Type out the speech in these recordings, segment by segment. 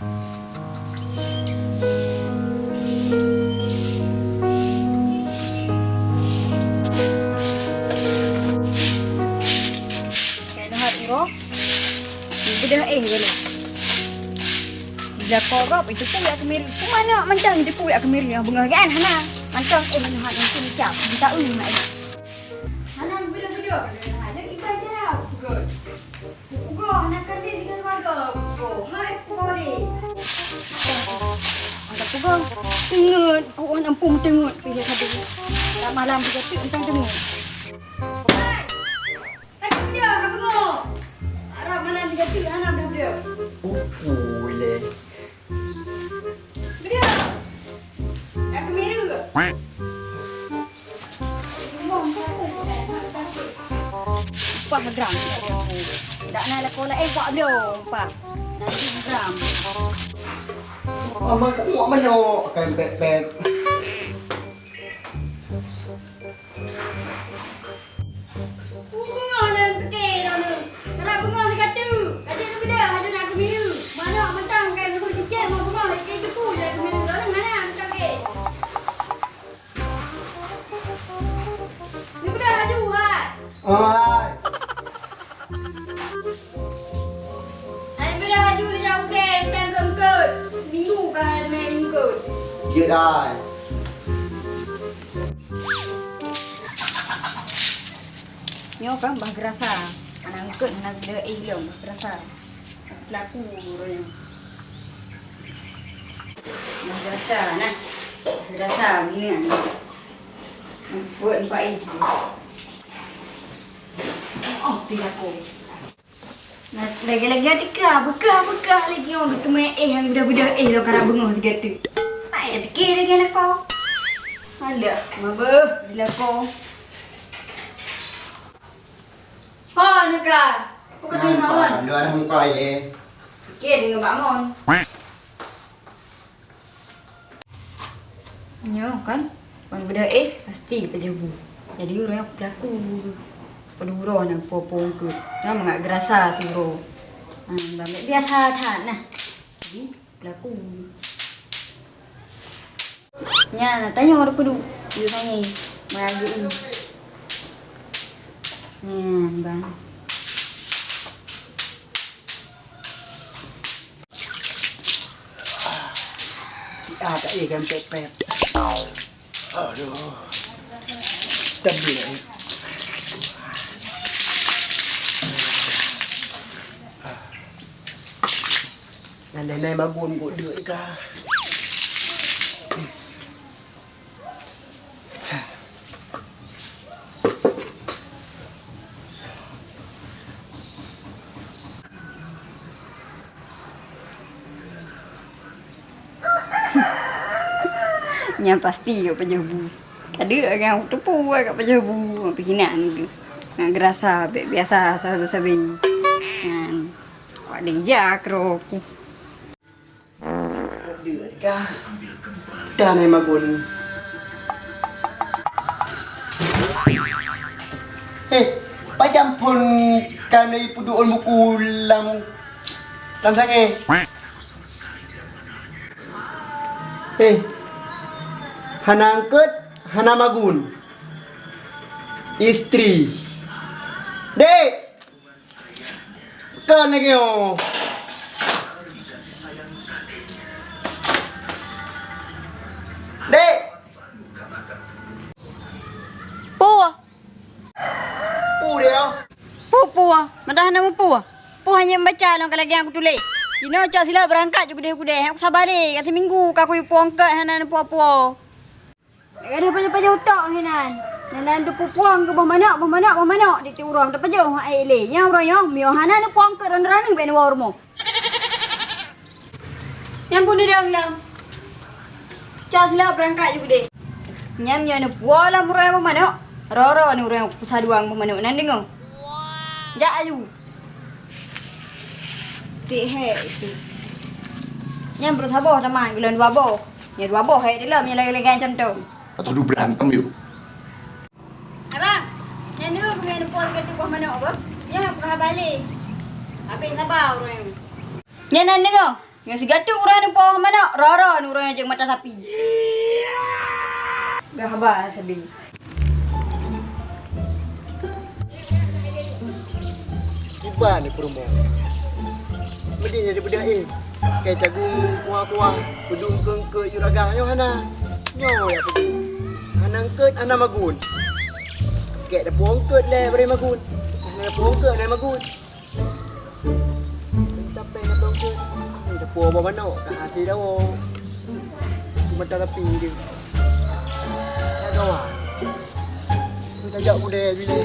Dah gini. Bila korop itu tu ya kemiri. Tu mana macam dia pu ya kemiri yang bunga kan hana. Macam mana hak yang sini cap. Kita mak. Hana beda-beda. Hana kita aja. Good. Go hana kerja dengan warga. Go. Hai pori. Ada pugo. Ingat ku nampung tengok pilih satu. Tak malam kita tu tentang tengok. Hai. Tak dia nak bengok. Arab malam kita tu hana beda. Boleh. Beda. Aku miru. Pak gram. Tak nak lah kola buat dia, Pak. Nanti gram. Abang kat buat mana? Akan beg-beg. Bunga dan pekir dah ni. Kerap bunga ni kata. Kata dia beda, ada nak aku miru. Mana mentang kan aku kecil mau bunga. Kaya depu je aku miru. Dah mana macam ni. Ni beda laju, Pak. Hai. Hai beda laju dia jauh krem. Dan keengkut. Minggu kan main minggu. Ya dah. Nyo kan bah gerasa. Anak ngikut nak beda ilmu bah gerasa. Pelaku orang. Bah gerasa nah. Gerasa begini kan. Buat 4 inch. Oh, tidak aku. Nah, lagi-lagi atika, bekah lagi orang bertemu yang budak-budak lo karang bengong tiga tu. Tak ada fikir lagi anak kau. Alah, mabah bila kau. Ha, nak. Kau kena mawon. Dua orang muka ini. Fikir dengan Pak Mon. Nyo kan, orang budak pasti pejabu. Jadi orang yang pelaku. Peduro nak popong ke. Nah mengak gerasa suruh. Banyak biasa tak nah. Jadi pelaku. Nya nak tanya orang pedu. Dia tanya. Maju ini. Bang. Tak ikan pep-pep. Aduh. Tapi ni. Nenek bangun kok dek ke? Yang pasti kat pejabu. Ada orang tepu kat pejabu. Perginan tu. Nak gerasa biasa sabi-sabi. Kau ada jak rok. Dek ke? Dah naik bangun. Macam pun kan ibu doon buku lam sange. Hana angkat, hana magun. Istri. Dek. Kan lagi yo. Dek. Pu. Pu dia. Pu. Mentah nama pu. Pu hanya membaca long lagi aku tulis. Dino cak sila berangkat juga dia. Aku sabar deh. Kasi minggu aku pu angkat hana pu. Ada banyak-banyak otak hinan. Nan tu puang ke bawah mana di tu orang dapat jauh ai le. Nya orang yo mio hana ni puang ke ran-ran ni ben warmo. Yang pun dia bilang. Cak sila berangkat juga deh. Nya mio ni puala murai mana. Roro ni orang pesaduang mana nan dengo. Ja aju. Si he itu. Nya bersabar teman bulan 2 boh. Nya 2 boh he dalam nya lagi-lagi contoh. Atau du berantem yuk. Abang, yang dulu aku main pol kat bawah mana apa? Yang aku dah balik. Habis sabar orang. Yang nan dengar. Yang segatu orang ni puang mana? Rara ni orang yang mata sapi. Gak habar sabi. Iban ni promo. Medihnya daripada kayak jagung kuah-kuah, pedung ke juragahnya hana. Nyo ya pergi. Hana angkat, hana magun. Kayak dah pongket le beri magun. Dah pongket le magun. Sampai dah pongket. Dah puas bawa mana? Tak hati dah wong. Cuma tak tepi dia. Tak kawan. Kita ajak budaya bila.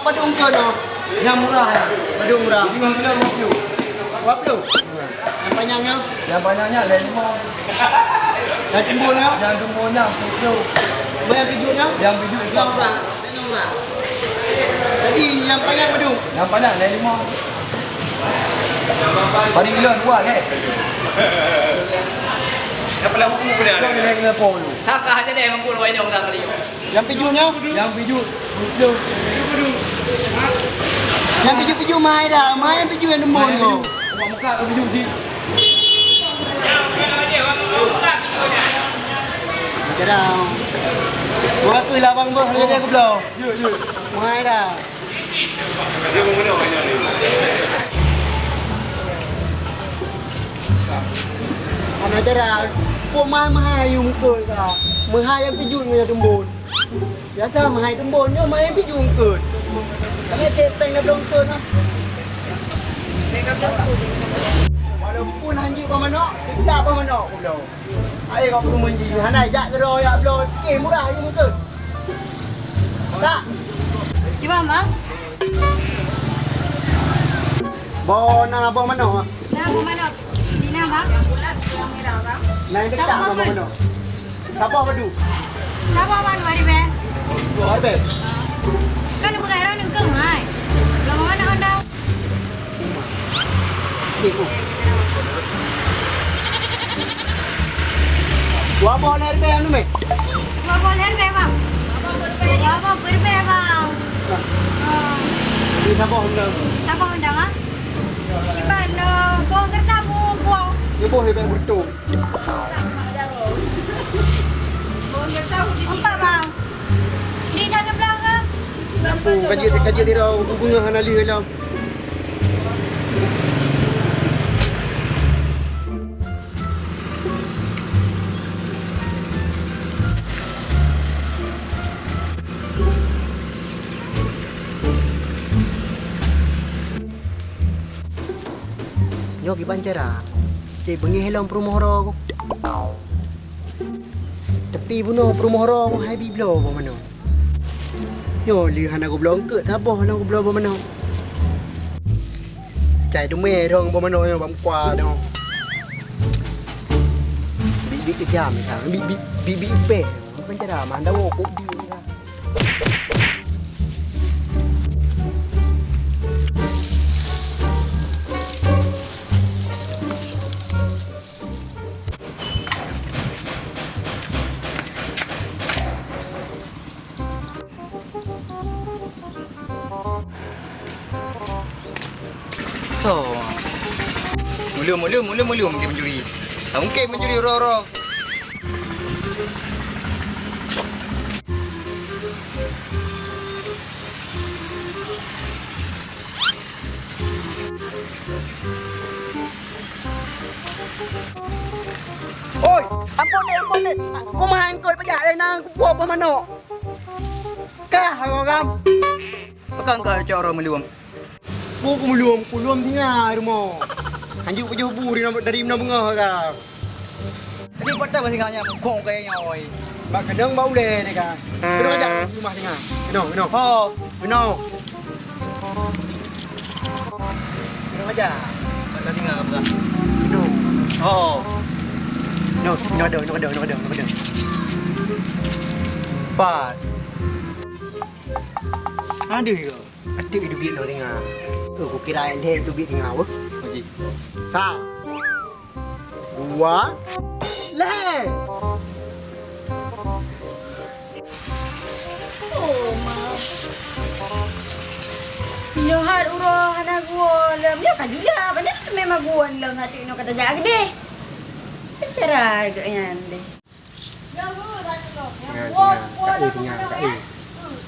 Padung ke no? Yang murah ya. Padung murah. 50 50. Berapa tu? Yang panjangnya? Yang banyaknya 5. Yang timbulnya? Yang jumbonya 10. Yang pijutnya? Yang biju Yang murah. Yang murah. Jadi yang panjang padung? yang panjang 5. Paling kilo buat ke? Yang paling hukum punya. Kau ni kena polu. Saka aja deh mengkul wajah orang tadi. Yang pijutnya? Yang biju 10. Yang pijut-pijut mai dah. Mai yang pijut yang nembun tu. Orang muka tu biju si. Macam dah. Buat tu lah bang bos. Jadi aku belau. Ya. Mai dah. Dia mau mana wajah ni? Mana cara? Kau mai yang muka kah? Mai yang pijut yang nembun. Biasa mai nembun je mai yang pijut muka. Kami kepeng dah belum tu nah. Walaupun hanji pemano, kita pemano aku belau. Ayo kau perlu menji. Hana ajak ke doh ya belau. Murah je muka. Tak. Cuba mang. Bawa mana? Nah, mana? Di mana bang? Yang merah bang. Naik dekat bawa mana? Siapa padu? Siapa bang mari be? Orbe. Kan bukan orang yang kemai. Lama mana anda? Ibu. Gua bawa orbe anu me. Mau boleh be bang? Apa berbe bang? Di siapa hendak? Siapa undang ah? Siapa no? Kau kerja buang. Ibu hebat betul. Apa bang? Di dalam belakang. Lampu kaji tirau bunga hana li helam. Yo giban cara. Bengi helam Promohoro. Tapi buno Promohoro hai bi blo ba mano. Yo li hana go blong ke ta bo hana go blo ba mano. Chạy đúng mê thôi, bố mà nói bấm qua đâu. Bị cái chàm này thằng bị bể. Bên cái đà mà đâu cũng đi ra. So, mulu mungkin mencuri. Tak mungkin mencuri ro. Ôi, ampun deh. Aku mah angkut pajak deh nang puak apa mana? Kah, agam. Pegang kau cak orang meluam. Ku meluam tinggal rumah. Anjuk pajak buri dari mana bunga agam. Ini patah masih nganya kong kayaknya oi. Bak kadang bau le deh kan. Kedong aja rumah tinggal. Keno. Oh, Keno. Kedong aja. patah singa apa? Keno. Oh, No ada. pat. Ada ke? Adik hidup dia tinggal. Aku kira le hidup dia tinggal. Okey. Sa. Dua. Le. Yo har uro hana gua lem yo kajula bener memang gua lem hati ino kata jaga deh. Cara agaknya deh.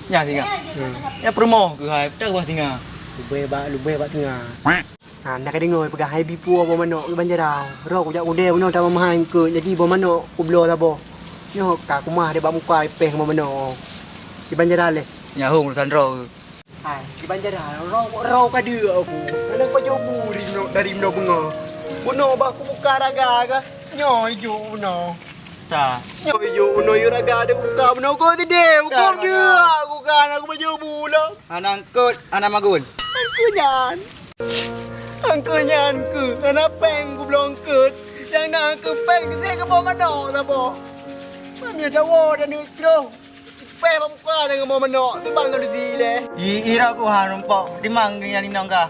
Ya singa. Ya promo ke hai patah buah singa. Lube bak tengah. Nak ada ngoi pegang hai bipu apa mana ke banjarau. Ro ku jak ude puno ta mamah ke jadi bo mana ku blo la bo. Nyo ka ku mah de bak muka peh apa mana. Di banjarau le. Ya hong urusan ro. Hai, di banjarau ro ka dia aku. Ana ko jo buri no dari no bunga. Puno bak ku buka raga ka. Nyo ijo no. Ta. Nyo ijo no raga de buka puno ko ti de. Ku dia aku kan aku baju bula. Anak angkut, anak magun. Angku nyan anak peng ku belum angkut. Yang nak angkut peng saya ke bawah mana tak bo. Mana tahu dan itu. Peng muka dengan bawah mana tu bang tu di le. Ira ku han pok di mang yang ni nong ka.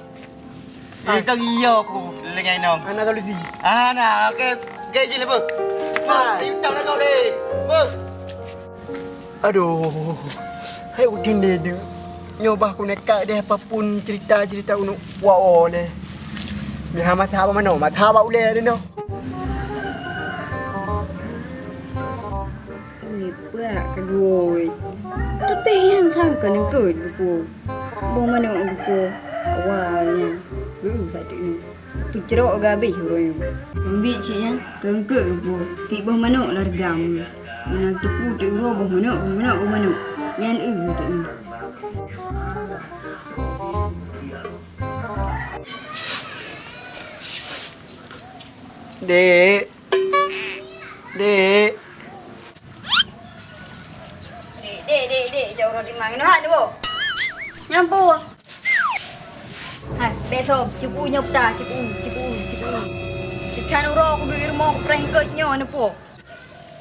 Itu iyo ku lengai nong. Anak tu di. Anak ke gaji le bu. Hai, tang nak kau le. Bu. Aduh. Hai udin dia. Nyobah aku nekat deh apapun cerita unu wao deh. Biar mata apa mana? Mata apa boleh deh no. Ni pula kedua. Tapi yang sangka nak ket buku. Bong mana buku awalnya. Satu ni. Picerok gabe huroi. Ambil si kan kengke buku. Si bong mana largam. Mana tepu tu ro bong mana. Yang tu ni. Dek. Dek, jauh roti mang nak tu. Nyampu. Hai, besok cipu nyopta, cipu. Cikan uro aku di rumah aku perangkat nyo ni po.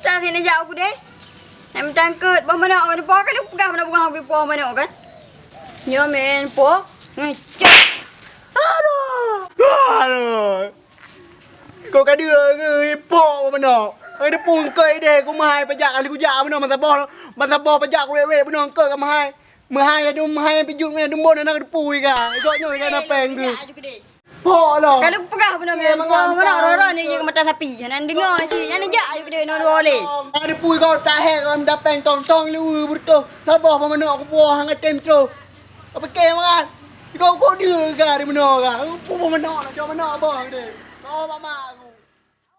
Tak sini jauh aku deh. Nam tangkut, bawa mana orang po kan aku pegang mana bukan aku po mana kan. Nyo men po, ngecek. Aduh. Kau kan dia ke ipo mana? Ai dia pun kai deh ku mai pajak kali ku jak mana masa boh pajak ku wewe mana ke ka mai. Mahai pijung ni dumbon nak depui ka. Ikutnya kan apa yang ke. Po lah. Kalau pegang mana men po mana orang ni yang mata sapi. Nan dengar si, yang jak ayu dia nak boleh. Ada pui kau tahe kau dapeng tong lu betul. Sabah apa mana aku buah hang tem tro. Apa ke makan? Kau dia ka di mana ka? Pu mana nak, jauh mana abang dia. Kau mama aku.